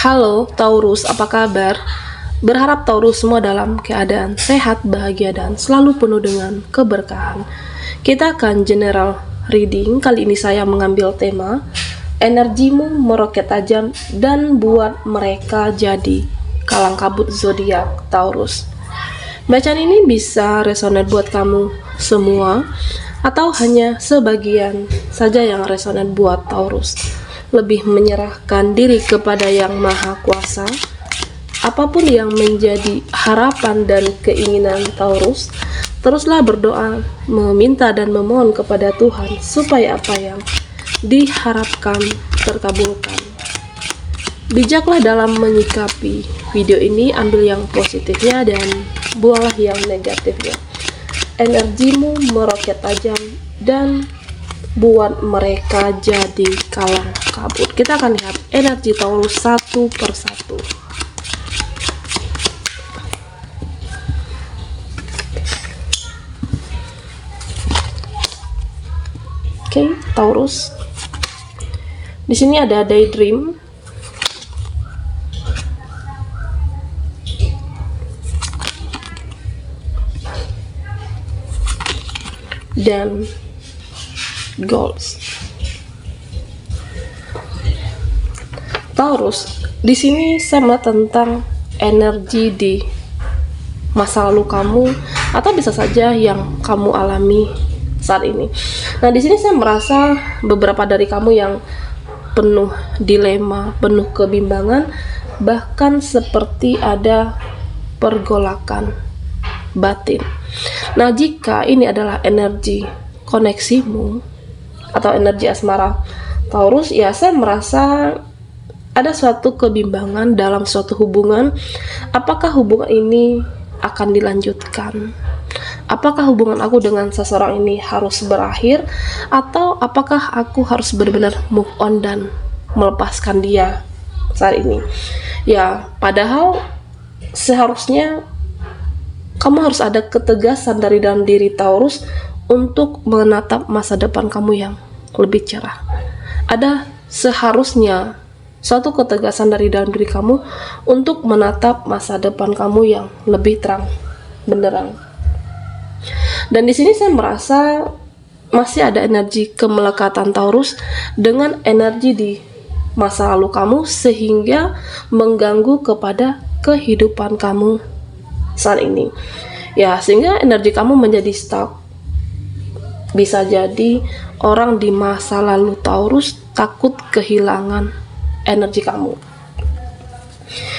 Halo Taurus, apa kabar? Berharap Taurus semua dalam keadaan sehat, bahagia, dan selalu penuh dengan keberkahan. Kita akan general reading. Kali ini saya mengambil tema energimu meroket tajam dan buat mereka jadi kalang kabut zodiak Taurus. Bacaan ini bisa resonate buat kamu semua atau hanya sebagian saja yang resonate buat Taurus. Lebih menyerahkan diri kepada Yang Maha Kuasa. Apapun yang menjadi harapan dan keinginan Taurus, teruslah berdoa, meminta dan memohon kepada Tuhan supaya apa yang diharapkan terkabulkan. Bijaklah dalam menyikapi video ini, ambil yang positifnya dan buanglah yang negatifnya. Energimu meroket tajam dan buat mereka jadi kalang kabut. Kita akan lihat energi Taurus satu persatu. Oke, Taurus. Di sini ada daydream. Dan goals. Taurus, di sini sama tentang energi di masa lalu kamu atau bisa saja yang kamu alami saat ini. Nah, di sini saya merasa beberapa dari kamu yang penuh dilema, penuh kebimbangan, bahkan seperti ada pergolakan batin. Nah, jika ini adalah energi koneksimu atau energi asmara Taurus, ya saya merasa ada suatu kebimbangan dalam suatu hubungan. Apakah hubungan ini akan dilanjutkan? Apakah hubungan aku dengan seseorang ini harus berakhir, atau apakah aku harus benar-benar move on dan melepaskan dia saat ini? Ya, padahal seharusnya kamu harus ada ketegasan dari dalam diri Taurus untuk menatap masa depan kamu yang lebih cerah. Ada seharusnya suatu ketegasan dari dalam diri kamu untuk menatap masa depan kamu yang lebih terang benderang. Dan di sini saya merasa masih ada energi kemelekatan Taurus dengan energi di masa lalu kamu, sehingga mengganggu kepada kehidupan kamu saat ini. Ya, sehingga energi kamu menjadi stuck. Bisa jadi orang di masa lalu Taurus takut kehilangan energi kamu.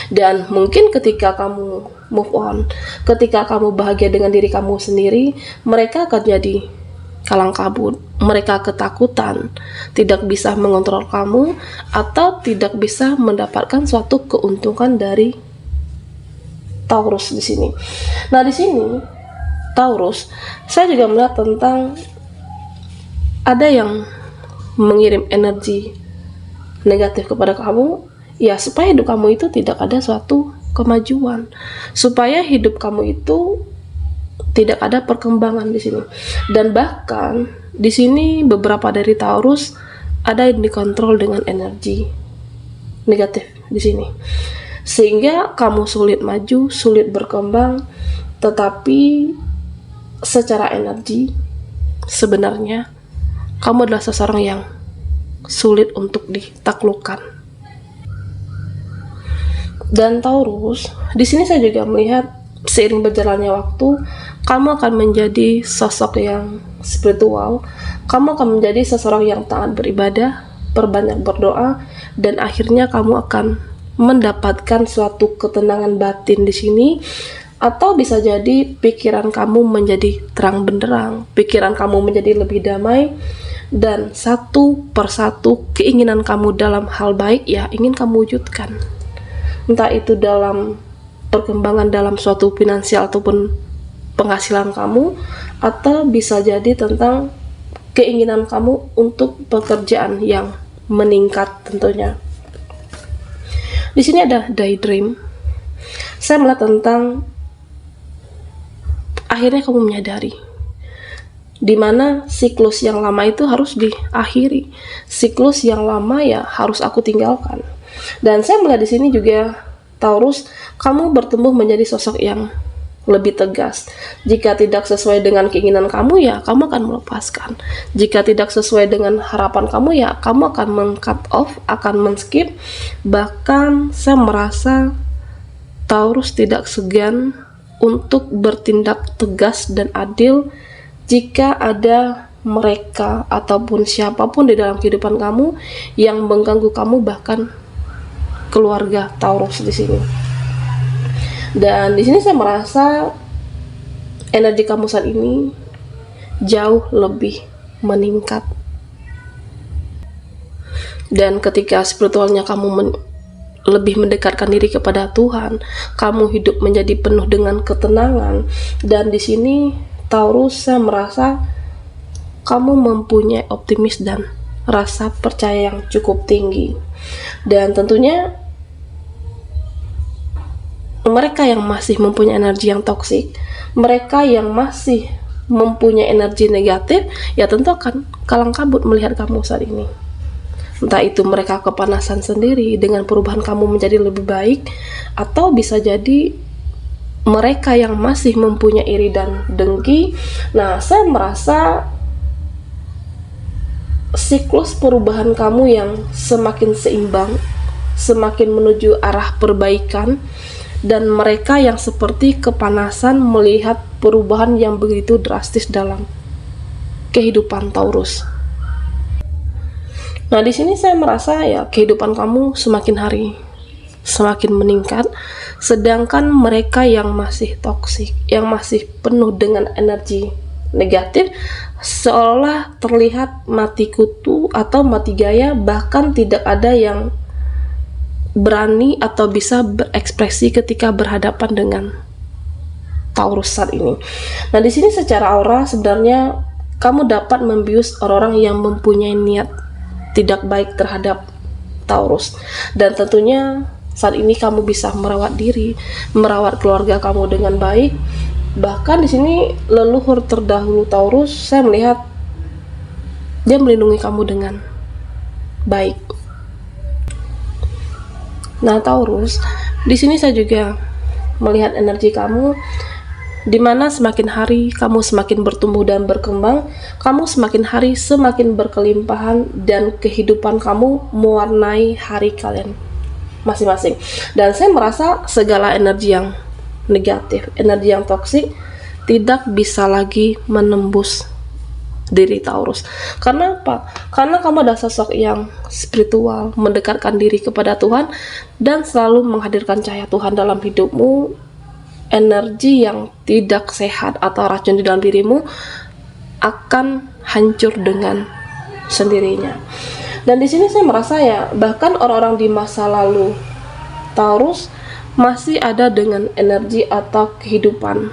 Dan mungkin ketika kamu move on, ketika kamu bahagia dengan diri kamu sendiri, mereka akan jadi kalang kabut. Mereka ketakutan, tidak bisa mengontrol kamu, atau tidak bisa mendapatkan suatu keuntungan dari Taurus di sini. Nah, di sini Taurus, saya juga melihat tentang ada yang mengirim energi negatif kepada kamu, ya supaya hidup kamu itu tidak ada suatu kemajuan, supaya hidup kamu itu tidak ada perkembangan di sini. Dan bahkan di sini beberapa dari Taurus ada yang dikontrol dengan energi negatif di sini, sehingga kamu sulit maju, sulit berkembang. Tetapi secara energi sebenarnya kamu adalah seseorang yang sulit untuk ditaklukkan. Dan Taurus, di sini saya juga melihat seiring berjalannya waktu, kamu akan menjadi sosok yang spiritual. Kamu akan menjadi seseorang yang taat beribadah, perbanyak berdoa, dan akhirnya kamu akan mendapatkan suatu ketenangan batin di sini. Atau bisa jadi pikiran kamu menjadi terang benderang, pikiran kamu menjadi lebih damai, dan satu persatu keinginan kamu dalam hal baik ya ingin kamu wujudkan. Entah itu dalam perkembangan dalam suatu finansial ataupun penghasilan kamu, atau bisa jadi tentang keinginan kamu untuk pekerjaan yang meningkat tentunya. Di sini ada daydream. Saya melihat tentang akhirnya kamu menyadari di mana siklus yang lama itu harus diakhiri. Siklus yang lama ya harus aku tinggalkan. Dan saya melihat di sini juga Taurus, kamu bertumbuh menjadi sosok yang lebih tegas. Jika tidak sesuai dengan keinginan kamu, ya kamu akan melepaskan. Jika tidak sesuai dengan harapan kamu, ya kamu akan men-cut off, akan men-skip. Bahkan saya merasa Taurus tidak segan untuk bertindak tegas dan adil jika ada mereka ataupun siapapun di dalam kehidupan kamu yang mengganggu kamu, bahkan keluarga Taurus di sini. Dan di sini saya merasa energi kamu saat ini jauh lebih meningkat. Dan ketika spiritualnya kamu lebih mendekatkan diri kepada Tuhan, kamu hidup menjadi penuh dengan ketenangan. Dan di sini Taurus, saya merasa kamu mempunyai optimis dan rasa percaya yang cukup tinggi. Dan tentunya mereka yang masih mempunyai energi yang toksik, mereka yang masih mempunyai energi negatif, ya tentu akan kalang kabut melihat kamu saat ini. Entah itu mereka kepanasan sendiri dengan perubahan kamu menjadi lebih baik, atau bisa jadi mereka yang masih mempunyai iri dan dengki. Nah, saya merasa siklus perubahan kamu yang semakin seimbang, semakin menuju arah perbaikan, dan mereka yang seperti kepanasan melihat perubahan yang begitu drastis dalam kehidupan Taurus. Nah, di sini saya merasa ya kehidupan kamu semakin hari semakin meningkat, sedangkan mereka yang masih toksik, yang masih penuh dengan energi negatif, seolah terlihat mati kutu atau mati gaya, bahkan tidak ada yang berani atau bisa berekspresi ketika berhadapan dengan Taurus saat ini. Nah, di sini secara aura sebenarnya kamu dapat membius orang-orang yang mempunyai niat tidak baik terhadap Taurus. Dan tentunya saat ini kamu bisa merawat diri, merawat keluarga kamu dengan baik. Bahkan di sini leluhur terdahulu Taurus, saya melihat dia melindungi kamu dengan baik. Nah, Taurus, di sini saya juga melihat energi kamu, di mana semakin hari kamu semakin bertumbuh dan berkembang, kamu semakin hari semakin berkelimpahan, dan kehidupan kamu mewarnai hari kalian masing-masing. Dan saya merasa segala energi yang negatif, energi yang toksik tidak bisa lagi menembus diri Taurus. Karena apa? Karena kamu adalah sosok yang spiritual, mendekatkan diri kepada Tuhan, dan selalu menghadirkan cahaya Tuhan dalam hidupmu. Energi yang tidak sehat atau racun di dalam dirimu akan hancur dengan sendirinya. Dan di sini saya merasa ya, bahkan orang-orang di masa lalu Taurus masih ada dengan energi atau kehidupan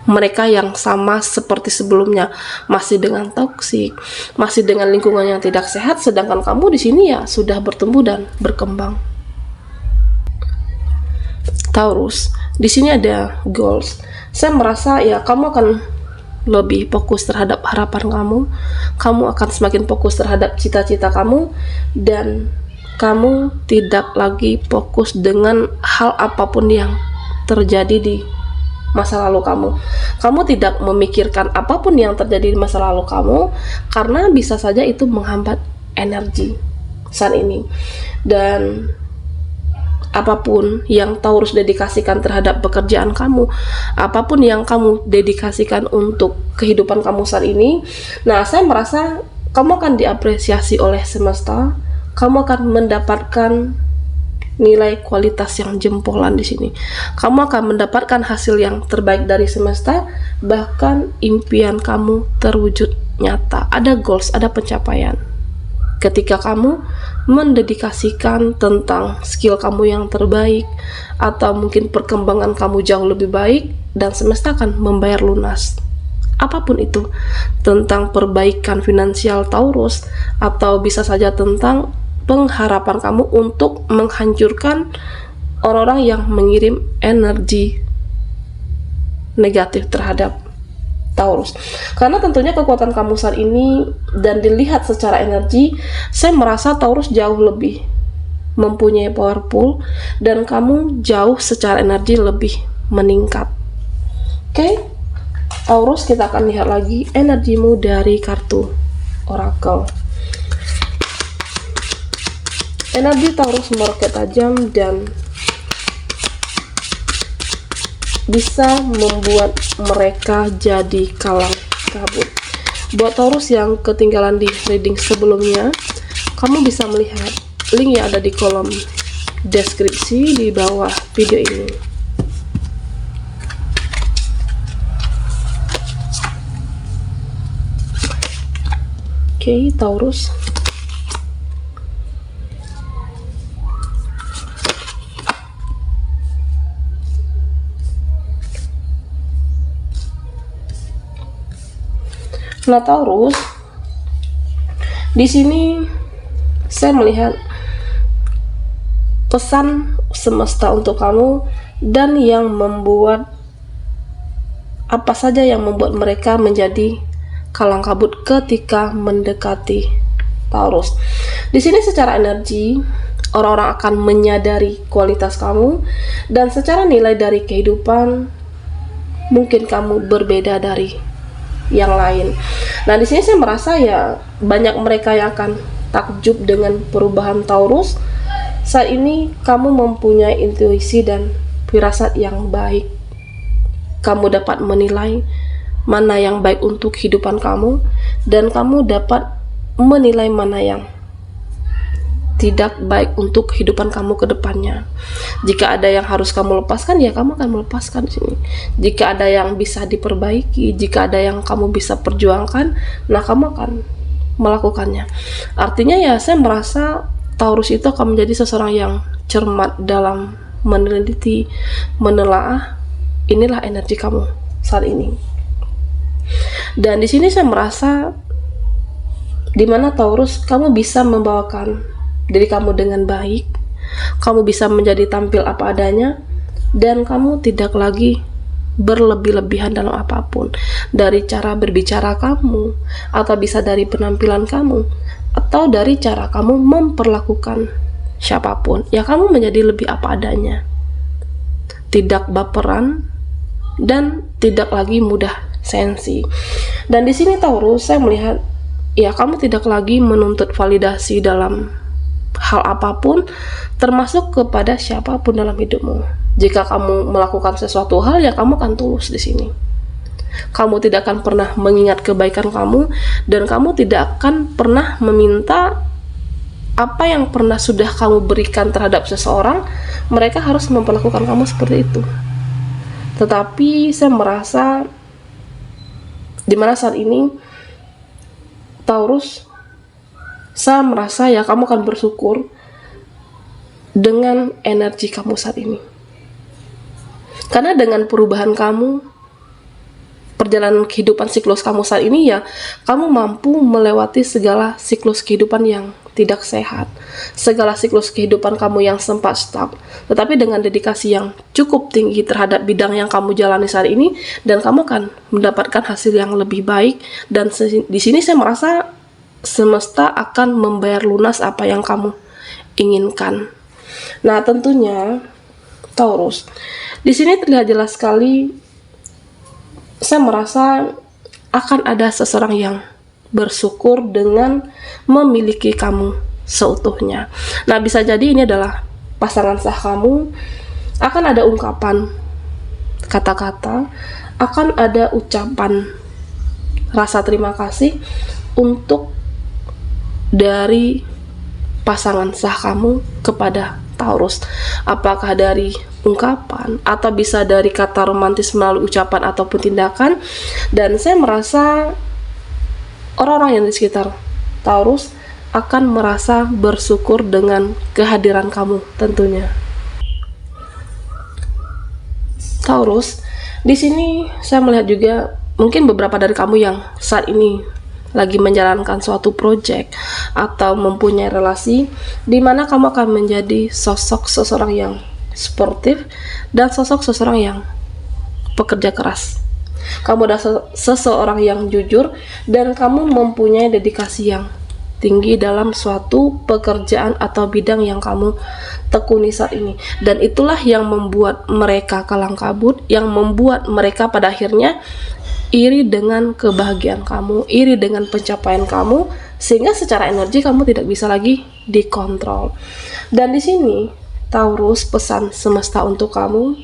mereka yang sama seperti sebelumnya, masih dengan toksik, masih dengan lingkungan yang tidak sehat, sedangkan kamu di sini ya sudah bertumbuh dan berkembang. Taurus, di sini ada goals. Saya merasa ya kamu akan lebih fokus terhadap harapan kamu, kamu akan semakin fokus terhadap cita-cita kamu, dan kamu tidak lagi fokus dengan hal apapun yang terjadi di masa lalu kamu. Kamu tidak memikirkan apapun yang terjadi di masa lalu kamu, karena bisa saja itu menghambat energi saat ini. Dan apapun yang Taurus dedikasikan terhadap pekerjaan kamu, apapun yang kamu dedikasikan untuk kehidupan kamu saat ini, nah saya merasa kamu akan diapresiasi oleh semesta. Kamu akan mendapatkan nilai kualitas yang jempolan di sini. Kamu akan mendapatkan hasil yang terbaik dari semesta, bahkan impian kamu terwujud nyata. Ada goals, ada pencapaian. Ketika kamu mendedikasikan tentang skill kamu yang terbaik, atau mungkin perkembangan kamu jauh lebih baik, dan semesta akan membayar lunas. Apapun itu, tentang perbaikan finansial Taurus, atau bisa saja tentang pengharapan kamu untuk menghancurkan orang-orang yang mengirim energi negatif terhadap Taurus. Karena tentunya kekuatan kamu saat ini dan dilihat secara energi, saya merasa Taurus jauh lebih mempunyai powerful, dan kamu jauh secara energi lebih meningkat. Oke, Taurus, kita akan lihat lagi energimu dari kartu Oracle. Energi Taurus meroket tajam dan bisa membuat mereka jadi kalang kabut. Buat Taurus yang ketinggalan di reading sebelumnya, kamu bisa melihat link yang ada di kolom deskripsi di bawah video ini. Oke, Taurus. Nah, Taurus, di sini saya melihat pesan semesta untuk kamu, dan yang membuat apa saja yang membuat mereka menjadi kalang kabut ketika mendekati Taurus. Di sini secara energi, orang-orang akan menyadari kualitas kamu, dan secara nilai dari kehidupan mungkin kamu berbeda dari yang lain. Nah, di sini saya merasa ya banyak mereka yang akan takjub dengan perubahan Taurus. Saat ini kamu mempunyai intuisi dan firasat yang baik. Kamu dapat menilai mana yang baik untuk kehidupan kamu, dan kamu dapat menilai mana yang tidak baik untuk kehidupan kamu ke depannya. Jika ada yang harus kamu lepaskan, ya kamu akan melepaskan di sini. Jika ada yang bisa diperbaiki, jika ada yang kamu bisa perjuangkan, nah kamu akan melakukannya. Artinya ya saya merasa Taurus itu akan menjadi seseorang yang cermat dalam meneliti, menelaah. Inilah energi kamu saat ini. Dan di sini saya merasa di mana Taurus, kamu bisa membawakan diri kamu dengan baik, kamu bisa menjadi tampil apa adanya, dan kamu tidak lagi berlebih-lebihan dalam apapun, dari cara berbicara kamu, atau bisa dari penampilan kamu, atau dari cara kamu memperlakukan siapapun. Ya, kamu menjadi lebih apa adanya, tidak baperan, dan tidak lagi mudah sensi. Dan di sini Taurus, saya melihat ya kamu tidak lagi menuntut validasi dalam hal apapun, termasuk kepada siapapun dalam hidupmu. Jika kamu melakukan sesuatu hal, ya kamu akan tulus di sini. Kamu tidak akan pernah mengingat kebaikan kamu, dan kamu tidak akan pernah meminta apa yang pernah sudah kamu berikan terhadap seseorang, mereka harus memperlakukan kamu seperti itu. Tetapi saya merasa dimana saat ini Taurus, saya merasa ya kamu akan bersyukur dengan energi kamu saat ini. Karena dengan perubahan kamu, perjalanan kehidupan siklus kamu saat ini, ya kamu mampu melewati segala siklus kehidupan yang tidak sehat, segala siklus kehidupan kamu yang sempat stuck. Tetapi dengan dedikasi yang cukup tinggi terhadap bidang yang kamu jalani saat ini, dan kamu akan mendapatkan hasil yang lebih baik. Dan di sini saya merasa semesta akan membayar lunas apa yang kamu inginkan. Nah, tentunya Taurus, di sini terlihat jelas sekali, saya merasa akan ada seseorang yang bersyukur dengan memiliki kamu seutuhnya. Nah, bisa jadi ini adalah pasangan sah kamu. Akan ada ungkapan kata-kata, akan ada ucapan rasa terima kasih untuk dari pasangan sah kamu kepada Taurus. Apakah dari ungkapan, atau bisa dari kata romantis melalui ucapan ataupun tindakan. Dan saya merasa orang-orang yang di sekitar Taurus akan merasa bersyukur dengan kehadiran kamu tentunya. Taurus, di sini saya melihat juga mungkin beberapa dari kamu yang saat ini lagi menjalankan suatu project atau mempunyai relasi di mana kamu akan menjadi sosok seseorang yang sportif dan sosok seseorang yang pekerja keras. Kamu adalah seseorang yang jujur, dan kamu mempunyai dedikasi yang tinggi dalam suatu pekerjaan atau bidang yang kamu tekuni saat ini. Dan itulah yang membuat mereka kalang kabut, yang membuat mereka pada akhirnya iri dengan kebahagiaan kamu, iri dengan pencapaian kamu, sehingga secara energi kamu tidak bisa lagi dikontrol. Dan di sini Taurus, pesan semesta untuk kamu,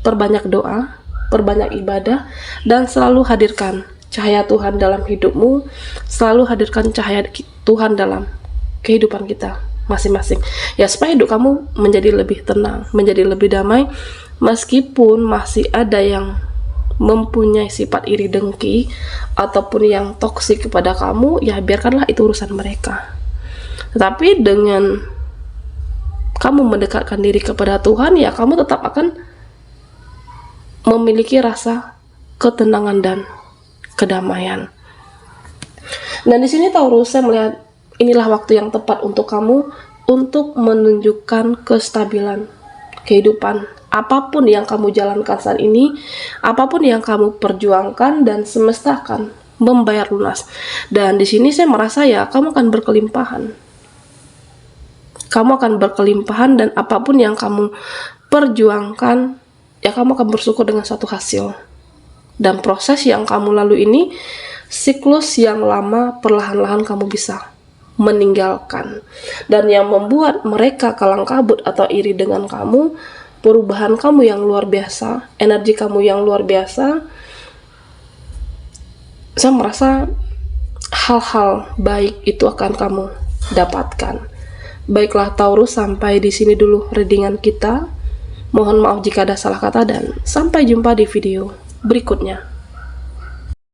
perbanyak doa, perbanyak ibadah, dan selalu hadirkan cahaya Tuhan dalam hidupmu, selalu hadirkan cahaya Tuhan dalam kehidupan kita masing-masing, ya, supaya hidup kamu menjadi lebih tenang, menjadi lebih damai. Meskipun masih ada yang mempunyai sifat iri dengki ataupun yang toksik kepada kamu, ya biarkanlah itu urusan mereka. Tetapi dengan kamu mendekatkan diri kepada Tuhan, ya kamu tetap akan memiliki rasa ketenangan dan kedamaian. Dan di sini Taurus, saya melihat inilah waktu yang tepat untuk kamu untuk menunjukkan kestabilan kehidupan. Apapun yang kamu jalankan saat ini, apapun yang kamu perjuangkan, dan semesta akan membayar lunas. Dan di sini saya merasa ya kamu akan berkelimpahan. Kamu akan berkelimpahan, dan apapun yang kamu perjuangkan, ya kamu akan bersyukur dengan satu hasil. Dan proses yang kamu lalui ini, siklus yang lama perlahan-lahan kamu bisa meninggalkan. Dan yang membuat mereka kalang kabut atau iri dengan kamu, perubahan kamu yang luar biasa, energi kamu yang luar biasa, saya merasa hal-hal baik itu akan kamu dapatkan. Baiklah Taurus, sampai di sini dulu readingan kita. Mohon maaf jika ada salah kata, dan sampai jumpa di video berikutnya.